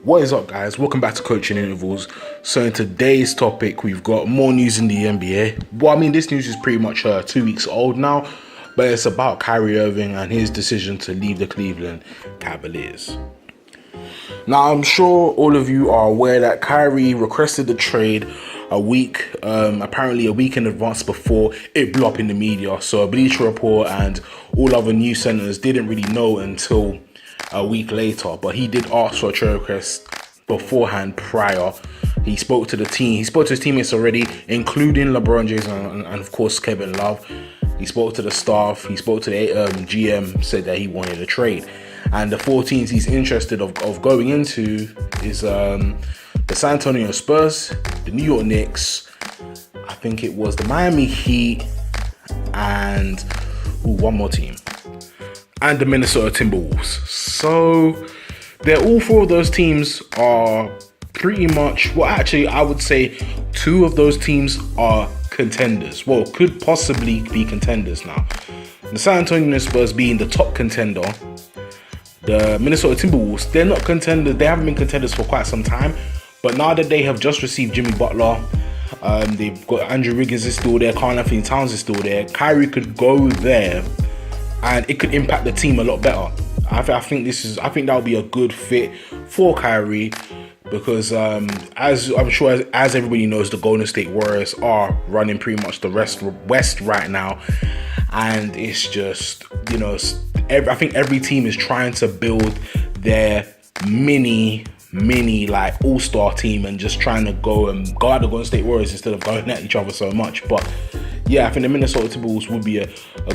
What is up, guys? Welcome back to Coaching Intervals. So in today's topic, we've got more news in the NBA. Well, I mean, this news is pretty much 2 weeks old now, but it's about Kyrie Irving and his decision to leave the Cleveland Cavaliers. Now, I'm sure all of you are aware that Kyrie requested the trade apparently a week in advance before it blew up in the media. So Bleacher Report and all other news centers didn't really know until a week later, but he did ask for a trade request beforehand prior. He spoke to the team. He spoke to his teammates already, including LeBron James and of course Kevin Love. He spoke to the staff. He spoke to the GM, said that he wanted a trade. And the 4 teams he's interested of going into is the San Antonio Spurs, the New York Knicks, I think it was the Miami Heat, and one more team, and the Minnesota Timberwolves. So all 4 of those teams are pretty much, well, actually, I would say 2 of those teams are contenders. Well, could possibly be contenders now. The San Antonio Spurs being the top contender. The Minnesota Timberwolves, they're not contenders. They haven't been contenders for quite some time. But now that they have just received Jimmy Butler, they've got Andrew Wiggins is still there, Karl-Anthony Towns is still there. Kyrie could go there, and it could impact the team a lot better. I think that would be a good fit for Kyrie, because as I'm sure as everybody knows, the Golden State Warriors are running pretty much the West right now, and it's just, I think every team is trying to build their mini like all-star team and just trying to go at the Golden State Warriors instead of going at each other so much. But yeah, I think the Minnesota Timberwolves would be a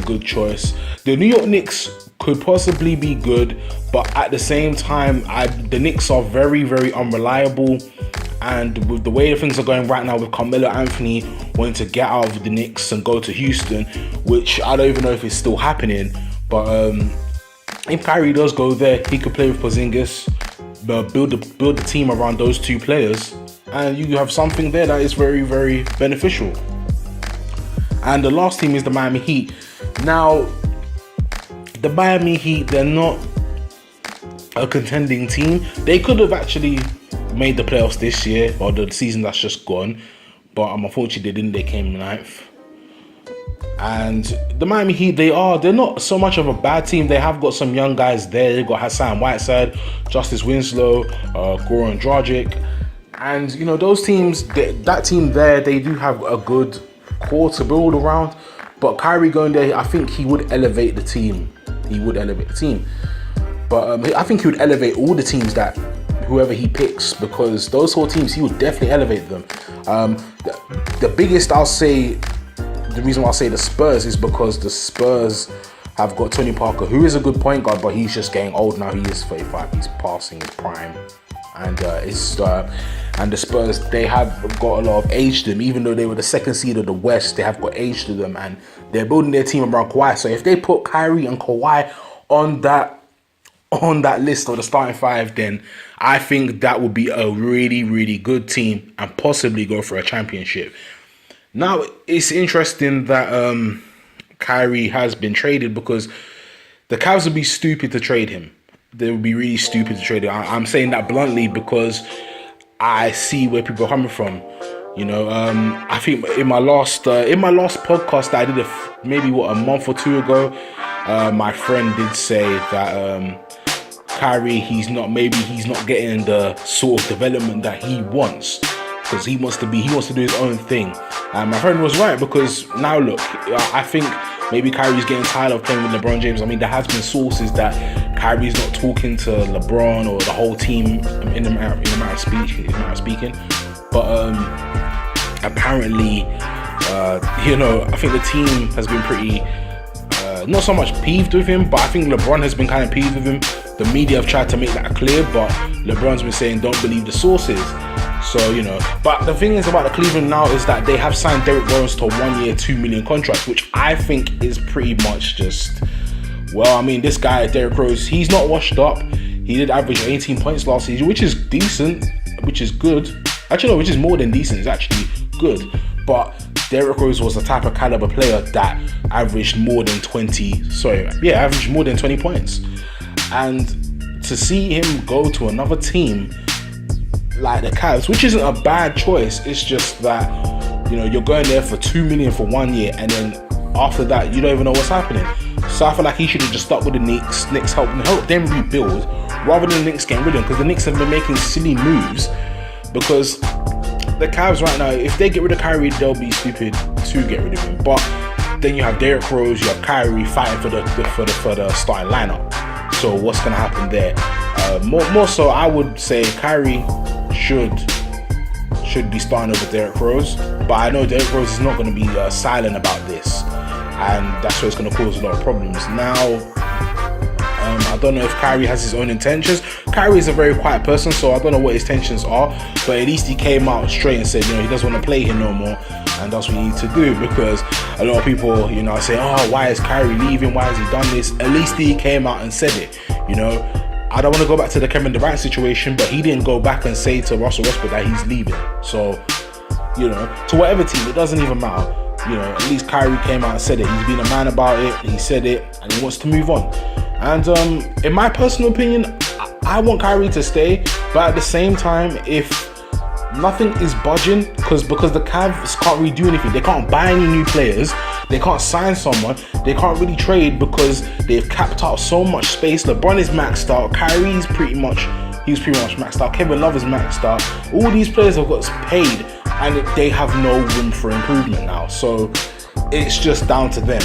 good choice. The New York Knicks could possibly be good, but at the same time, the Knicks are very, very unreliable. And with the way things are going right now, with Carmelo Anthony wanting to get out of the Knicks and go to Houston, which I don't even know if it's still happening. But if Kyrie does go there, he could play with Porzingis, build the team around those 2 players, and you have something there that is very, very beneficial. And the last team is the Miami Heat. Now, the Miami Heat, they're not a contending team. They could have actually made the playoffs this year, or the season that's just gone, but unfortunately they didn't. They came 9th. And the Miami Heat, they're not so much of a bad team. They have got some young guys there. They've got Hassan Whiteside, Justice Winslow, Goran Dragic. And, those teams, that team there, they do have a good core to build around. But Kyrie going there, I think he would elevate the team. But I think he would elevate all the teams that whoever he picks, because those 4 teams, he would definitely elevate them. The biggest, I'll say, the reason why I say the Spurs is because the Spurs have got Tony Parker, who is a good point guard, but he's just getting old now. He is 35. He's passing his prime. And the Spurs, they have got a lot of age to them. Even though they were the 2nd seed of the West, they have got age to them. And they're building their team around Kawhi. So if they put Kyrie and Kawhi on that list of the starting 5, then I think that would be a really, really good team and possibly go for a championship. Now, it's interesting that Kyrie has been traded, because the Cavs would be stupid to trade him. They would be really stupid to trade him. I'm saying that bluntly because I see where people are coming from. I think in my last podcast that I did maybe a month or 2 ago, my friend did say that Kyrie, he's not getting the sort of development that he wants, because he wants to do his own thing. And my friend was right, because now look, I think maybe Kyrie's getting tired of playing with LeBron James. I mean, there has been sources that Kyrie's not talking to LeBron or the whole team in the matter of speaking. But apparently, I think the team has been pretty not so much peeved with him, but I think LeBron has been kind of peeved with him. The media have tried to make that clear, but LeBron's been saying don't believe the sources. So, but the thing is about the Cleveland now is that they have signed Derrick Rose to a 1-year, $2 million contract, which I think is pretty much just, well, I mean, this guy, Derrick Rose, he's not washed up. He did average 18 points last season, which is decent, which is good. Actually, no, which is more than decent. It's actually good. But Derrick Rose was the type of caliber player that averaged more than 20 points. And to see him go to another team like the Cavs, which isn't a bad choice. It's just that, you know, you're going there for $2 million for 1 year, and then after that you don't even know what's happening. So I feel like he should have just stuck with the Knicks. Knicks help them rebuild rather than the Knicks getting rid of him, because the Knicks have been making silly moves. Because the Cavs right now, if they get rid of Kyrie, they'll be stupid to get rid of him. But then you have Derrick Rose, you have Kyrie fighting for the starting lineup. So what's gonna happen there? More so, I would say Kyrie should be starting over Derrick Rose, but I know Derrick Rose is not going to be silent about this, and that's where it's going to cause a lot of problems. Now, I don't know if Kyrie has his own intentions. Kyrie is a very quiet person, so I don't know what his intentions are, but at least he came out straight and said, you know, he doesn't want to play here no more, and that's what you need to do. Because a lot of people, you know, say, oh, why is Kyrie leaving? Why has he done this? At least he came out and said it, you know. I don't want to go back to the Kevin Durant situation, but he didn't go back and say to Russell Westbrook that he's leaving. So, you know, to whatever team, it doesn't even matter. You know, at least Kyrie came out and said it. He's been a man about it. He said it, and he wants to move on. And in my personal opinion, I want Kyrie to stay, but at the same time, if nothing is budging, because the Cavs can't really do anything. They can't buy any new players. They can't sign someone. They can't really trade because they've capped out so much space. LeBron is maxed out. Kyrie's pretty much maxed out. Kevin Love is maxed out. All these players have got paid, and they have no room for improvement now. So it's just down to them.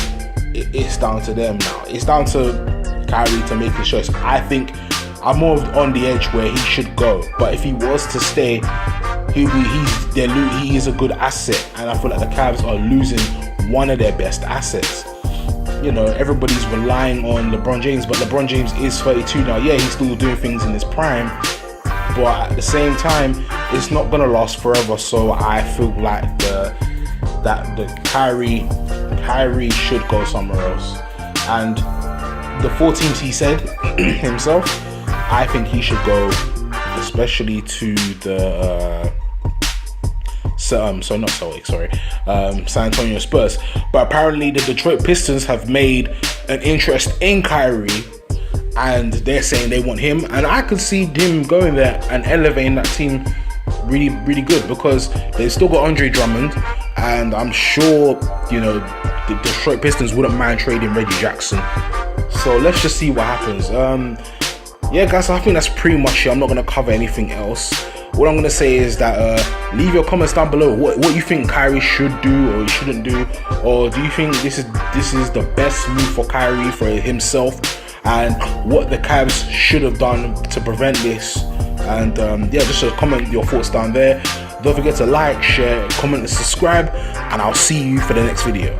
It's down to them now. It's down to Kyrie to make his choice. I think I'm more on the edge where he should go. But if he was to stay, he is a good asset, and I feel like the Cavs are losing one of their best assets. You know, everybody's relying on LeBron James, but LeBron James is 32 now. Yeah, he's still doing things in his prime, but at the same time, it's not gonna last forever. So I feel like the Kyrie should go somewhere else. And the 4 teams he said himself, I think he should go, especially to the San Antonio Spurs. But apparently the Detroit Pistons have made an interest in Kyrie, and they're saying they want him, and I could see him going there and elevating that team really, really good, because they've still got Andre Drummond, and I'm sure, you know, the Detroit Pistons wouldn't mind trading Reggie Jackson. So let's just see what happens. Yeah, guys, I think that's pretty much it. I'm not going to cover anything else. What I'm going to say is that leave your comments down below what you think Kyrie should do or he shouldn't do, or do you think this is the best move for Kyrie, for himself, and what the Cavs should have done to prevent this. And yeah, just comment your thoughts down there. Don't forget to like, share, comment and subscribe, and I'll see you for the next video.